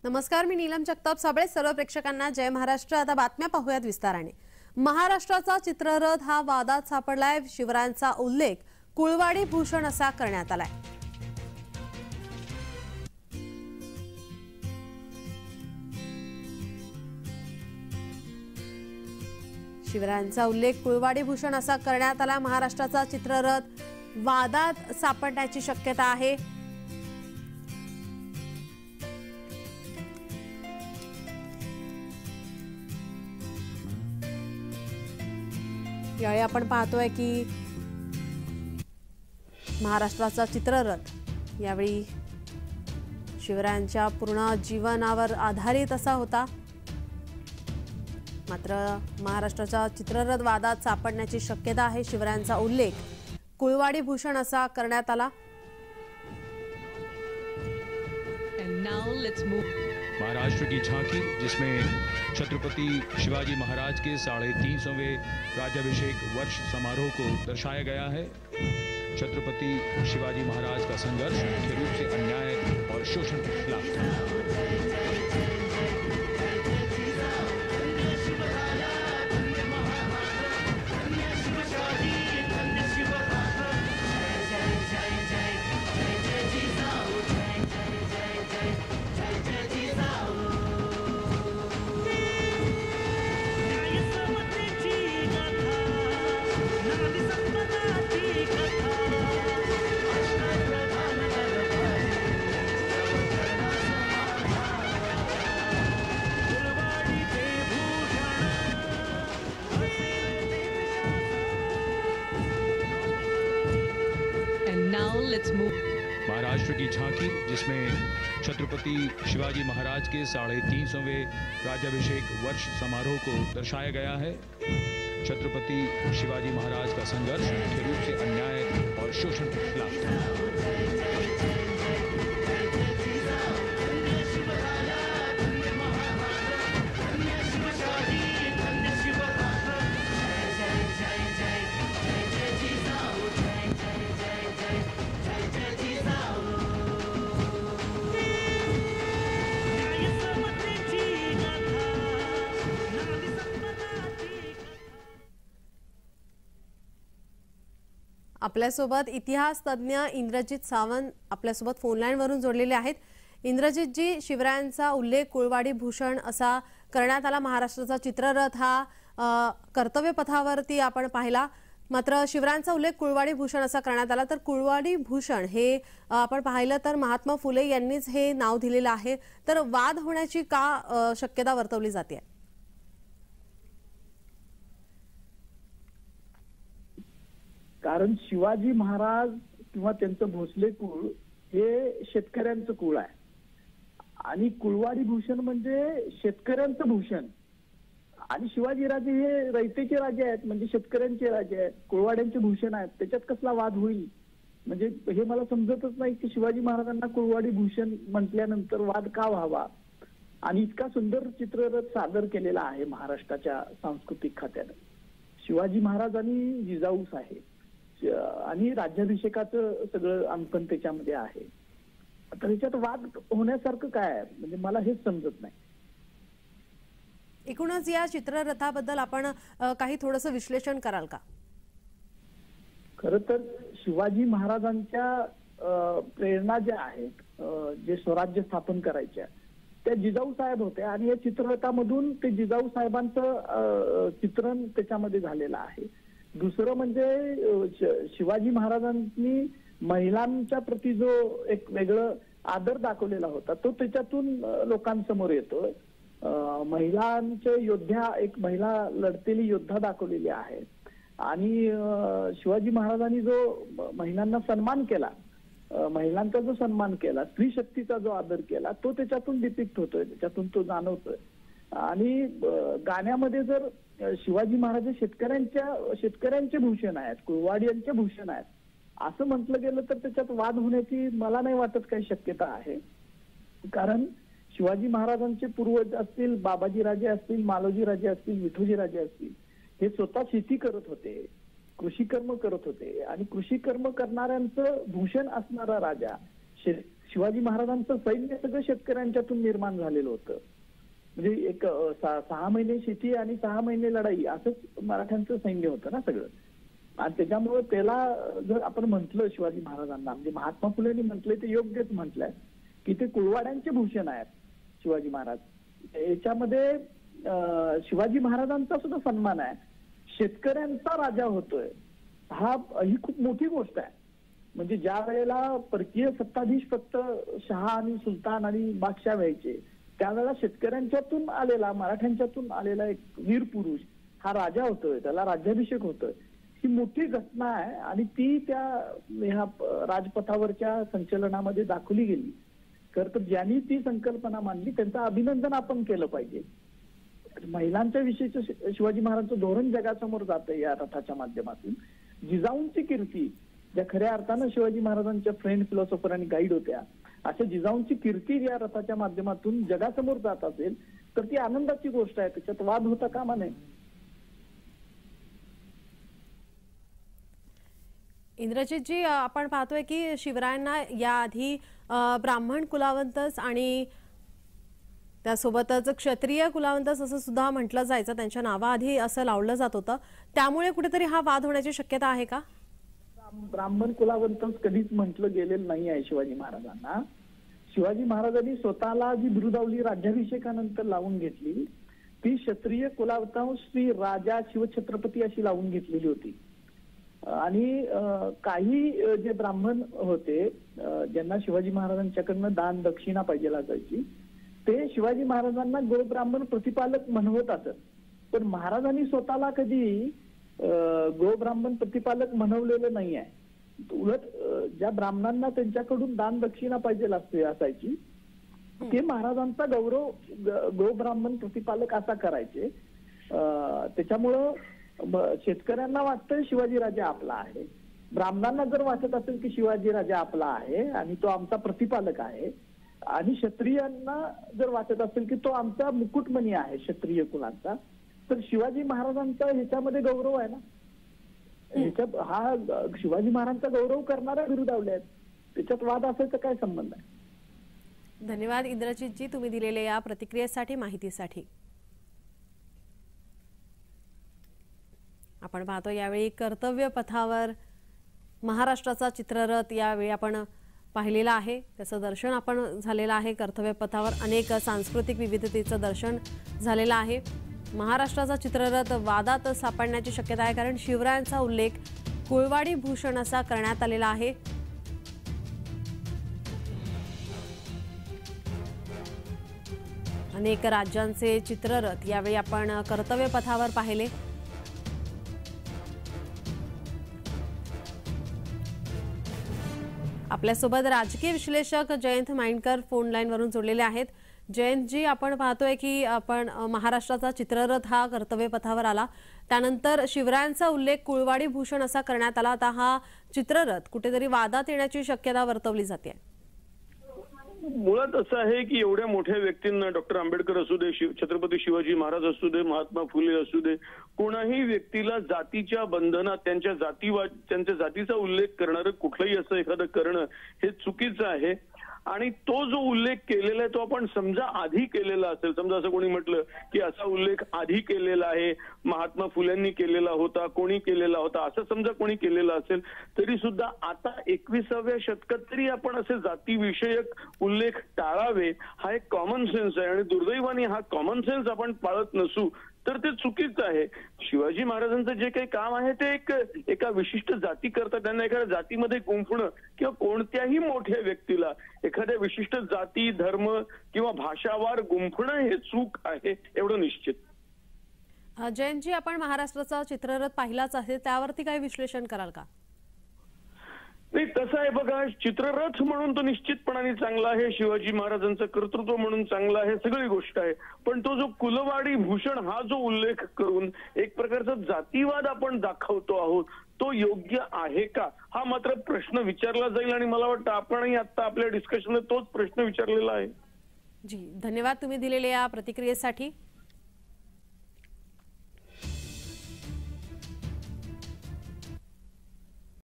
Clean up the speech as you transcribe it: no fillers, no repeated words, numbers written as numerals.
नमस्कार, मी नीलम जगताप साबळे. सर्व प्रेक्षकांना जय महाराष्ट्र. आता बातम्या पाहूयात विस्ताराने. महाराष्ट्राचा चित्ररथ हा वादात सापडलाय. शिवरायांचा उल्लेख कुळवाडी भूषण असा करण्यात आलाय. शिवरायांचा उल्लेख कुळवाडी भूषण असा करण्यात आला. महाराष्ट्राचा चित्ररथ वादात सापडण्याची शक्यता आहे. यावेळी आपण पाहतोय की महाराष्ट्राचा चित्ररथ यावेळी शिवरायांच्या पूर्ण जीवनावर आधारित असा होता. मात्र महाराष्ट्राचा चित्ररथ वादात सापडण्याची शक्यता आहे. शिवरायांचा उल्लेख कुळवाडी भूषण असा करण्यात आला. महाराष्ट्र की झांकी जिसमें छत्रपति शिवाजी महाराज के 350वें राज्याभिषेक वर्ष समारोह को दर्शाया गया है। छत्रपति शिवाजी महाराज का संघर्ष मुख्य रूप से अन्याय और शोषण के खिलाफ था। महाराष्ट्र की झांकी जिसमें छत्रपति शिवाजी महाराज के 350वें राज्याभिषेक वर्ष समारोह को दर्शाया गया है। छत्रपति शिवाजी महाराज का संघर्ष मुख्य रूप से अन्याय और शोषण के खिलाफ था। आपल्यासोबत इतिहास तज्ञ इंद्रजित सावंत आपल्यासोबत फोन लाईन वरून जोडलेले आहेत. इंद्रजित जी, शिवरायांचा उल्लेख कुळवाडी भूषण असा करण्यात आला. महाराष्ट्राचा चित्ररथ हा कर्तव्य पथावरती आपण पाहिला. मात्र शिवरायांचा उल्लेख कुळवाडी भूषण असा करण्यात आला. तर कुळवाडी भूषण हे आपण पाहिलं तर महात्मा फुले यांनीच हे नाव दिलेलं आहे. तर वाद होण्याची का शक्यता वर्तवली जाते? कारण शिवाजी महाराज किंवा त्यांचं भोसले कुळ हे शेतकऱ्यांचं कुळ आहे आणि कुळवाडी भूषण म्हणजे शेतकऱ्यांचं भूषण. आणि शिवाजी राजे हे रयतेचे राजे आहेत, म्हणजे शेतकऱ्यांचे राजे आहेत, कुळवाड्यांचे भूषण आहेत. त्याच्यात कसला वाद होईल? म्हणजे हे मला समजतच नाही की शिवाजी महाराजांना कुळवाडी भूषण म्हटल्यानंतर वाद का व्हावा. आणि इतका सुंदर चित्ररथ सादर केलेला आहे महाराष्ट्राच्या सांस्कृतिक खात्यानं. शिवाजी महाराज आणि जिजाऊस आहे आणि राज्याभिषेकाचं सगळं अंकन त्याच्यामध्ये आहे. तर ह्याच्यात वाद होण्यासारखं काय आहे, म्हणजे मला हेच समजत नाही. एकूणच या चित्ररथाबद्दल आपण काही थोडंसं विश्लेषण कराल का? खरं तर शिवाजी महाराजांच्या प्रेरणा ज्या आहेत, जे स्वराज्य स्थापन करायच्या, त्या जिजाऊ साहेब होत्या आणि या चित्ररथामधून ते जिजाऊ साहेबांचं चित्रण त्याच्यामध्ये झालेलं आहे. दुसरं म्हणजे शिवाजी महाराजांनी महिलांच्या प्रती जो एक वेगळं आदर दाखवलेला होता तो त्याच्यातून लोकांसमोर येतोय. महिलांचे योद्धा, एक महिला लढतेली योद्धा दाखवलेली आहे. आणि शिवाजी महाराजांनी जो महिलांना सन्मान केला, महिलांचा जो सन्मान केला, स्त्री शक्तीचा जो आदर केला, तो त्याच्यातून डिपिक्ट होतोय, त्याच्यातून तो जाणवतोय. आणि गाण्यामध्ये जर शिवाजी महाराज शेतकऱ्यांचे भूषण आहेत, कुळवाड्यांचे भूषण आहेत असं म्हटलं गेलं तर त्याच्यात वाद होण्याची मला नाही वाटत काही शक्यता आहे. कारण शिवाजी महाराजांचे पूर्वज असतील, बाबाजी राजे असतील, मालोजी राजे असतील, विठोजी राजे असतील, हे स्वतः शेती करत होते, कृषी कर्म करत होते. आणि कृषी कर्म करणाऱ्यांचं भूषण असणारा राजा शिवाजी महाराजांचं सैन्य सगळं शेतकऱ्यांच्यातून निर्माण झालेलं होतं. म्हणजे एक 6 महिने शेती आणि 6 महिने लढाई असंच मराठ्यांचं सैन्य होतं ना सगळं. आणि त्याच्यामुळे त्याला जर आपण म्हटलं शिवाजी महाराजांना, म्हणजे महात्मा फुलेंनी म्हटलंय ते योग्यच म्हटलंय की ते कुळवाड्यांचे भूषण आहेत शिवाजी महाराज. याच्यामध्ये शिवाजी महाराजांचा सुद्धा सन्मान आहे. शेतकऱ्यांचा राजा होतोय ही खूप मोठी गोष्ट आहे. म्हणजे ज्या वेळेला परकीय सत्ताधीश फक्त शहा आणि सुलतान आणि बादशाह व्हायचे, त्यावेळेला शेतकऱ्यांच्यातून आलेला, मराठ्यांच्यातून आलेला एक वीर पुरुष हा राजा होतोय, त्याला राज्याभिषेक होतोय. ही मोठी घटना आहे आणि ती ह्या राजपथावरच्या संचलनामध्ये दाखवली गेली. खरं तर ज्यांनी ती संकल्पना मांडली त्यांचं अभिनंदन आपण केलं पाहिजे. महिलांच्या विषयीचं शिवाजी महाराजांचं धोरण जगासमोर जातंय या रथाच्या माध्यमातून. जिजाऊंची कीर्ती, ज्या खऱ्या अर्थानं शिवाजी महाराजांच्या फ्रेंड, फिलॉसॉफर आणि गाईड होत्या, अशा जिजाऊंची कीर्ती या रथाच्या माध्यमातून जगासमोर जात असेल तर ती आनंदाची गोष्ट आहे. त्याच्यात वाद होता कामा नये. इंद्रजितजी, आपण पाहतोय की शिवरायांना याआधी ब्राह्मण कुलावंतस आणि त्यासोबतच क्षत्रिय कुलावंतस असं सुद्धा म्हटलं जायचं, त्यांच्या नावाआधी असं लावलं जात होतं. त्यामुळे कुठेतरी हा वाद होण्याची शक्यता आहे का? ब्राह्मण कुलावंतस कधीच म्हटलं गेलेलं नाही आहे शिवाजी महाराजांना. शिवाजी महाराजांनी स्वतःला जी बिरुदावली राज्याभिषेकानंतर लावून घेतली ती क्षत्रिय कुलावंतस श्री राजा शिवछत्रपती अशी लावून घेतलेली होती. आणि काही जे ब्राह्मण होते ज्यांना शिवाजी महाराजांच्याकडनं दान दक्षिणा पाहिजे असायची, ते शिवाजी महाराजांना गोब्राह्मण प्रतिपालक म्हणवत असत. पण महाराजांनी स्वतःला कधी गोब्राह्मण प्रतिपालक म्हणवलेलं नाही आहे. उलट ज्या ब्राह्मणांना त्यांच्याकडून दान दक्षिणा पाहिजे असायची ते महाराजांचा गौरव गोब्राह्मण प्रतिपालक असा करायचे. त्याच्यामुळं शेतकऱ्यांना वाटतं शिवाजी राजा आपला आहे, ब्राह्मणांना जर वाटत असेल की शिवाजी राजा आपला आहे आणि तो आमचा प्रतिपालक आहे, आणि क्षत्रियांना जर वाटत असेल की तो आमचा मुकुटमणी आहे क्षत्रिय कुलांचा, तर शिवाजी महाराजांचा ह्याच्यामध्ये गौरव आहे ना. ह्याच्यात हा शिवाजी महाराजांचा गौरव करणाऱ्या बिरुदावले आहेत, त्याच्यात वाद असायचा काय संबंध आहे? धन्यवाद इंद्रजितजी, तुम्ही दिलेल्या या प्रतिक्रियेसाठी, माहितीसाठी. आपण पाहतो यावेळी कर्तव्य पथावर महाराष्ट्राचा चित्ररथ यावेळी आपण पाहिलेला आहे. त्याचं दर्शन आपण झालेलं आहे. कर्तव्य पथावर अनेक सांस्कृतिक विविधतेचं दर्शन झालेलं आहे. महाराष्ट्राचा चित्ररथ वादात सापडण्याची शक्यता आहे, कारण शिवरायांचा उल्लेख कुळवाडी भूषण असा करण्यात आलेला आहे. अनेक राज्यांचे चित्ररथ यावेळी आपण कर्तव्य पथावर पाहिले. आपल्यासोबत राजकीय विश्लेषक जयंत माइंडकर फोन लाईन वरून जोडलेले आहेत. जयंतजी, आपण पाहतोय की आपण महाराष्ट्राचा चित्ररथ हा कर्तव्य पथावर आला, त्यानंतर शिवरायांचा उल्लेख कुळवाडी भूषण असा करण्यात आला. आता हा चित्ररथ कुठेतरी वादात येण्याची शक्यता वर्तवली जाते. मुळात असं आहे की एवढ्या मोठ्या व्यक्तींना, डॉक्टर आंबेडकर असू दे, छत्रपती शिवाजी महाराज असू दे, महात्मा फुले असू दे, कोणाही व्यक्तीला जातीच्या बंधनात त्यांच्या जातीचा उल्लेख करणारं कुठलंही असं एखादं करणं हे चुकीचं आहे. आणि तो जो उल्लेख केलेला आहे तो आपण समजा आधी केलेला असेल, समजा असं कोणी म्हटलं की असा उल्लेख आधी केलेला आहे, महात्मा फुल्यांनी केलेला होता, कोणी केलेला होता, असं समजा कोणी केलेला असेल तरी सुद्धा आता 21व्या शतकात तरी आपण असे जातीविषयक उल्लेख टाळावे, हा एक कॉमन सेन्स आहे. आणि दुर्दैवाने हा कॉमन सेन्स आपण पाळत नसू तर ते चुकीचं आहे. शिवाजी महाराजांचं जे काही काम आहे ते एका विशिष्ट जाती करता, त्यांना एखाद्या जातीमध्ये गुंफणं किंवा कोणत्याही मोठ्या व्यक्तीला एखाद्या विशिष्ट जाती, धर्म किंवा भाषावार गुंफणं हे चूक आहे, एवढं निश्चित. जयंतजी, आपण महाराष्ट्राचा चित्ररथ पाहिलाच आहे, त्यावरती काही विश्लेषण कराल का? नाही, तसं आहे बघा, चित्ररथ म्हणून तो निश्चितपणाने चांगला आहे, शिवाजी महाराजांचं कर्तृत्व म्हणून चांगला आहे, सगळी गोष्ट आहे. पण तो जो कुलवाडी भूषण हा जो उल्लेख करून एक प्रकारचा जातीवाद आपण दाखवतो आहोत, तो योग्य आहे का, हा मात्र प्रश्न विचारला जाईल. आणि मला वाटतं आपणही आता आपल्या डिस्कशनमध्ये तोच प्रश्न विचारलेला आहे. जी, धन्यवाद तुम्ही दिलेल्या या प्रतिक्रियेसाठी.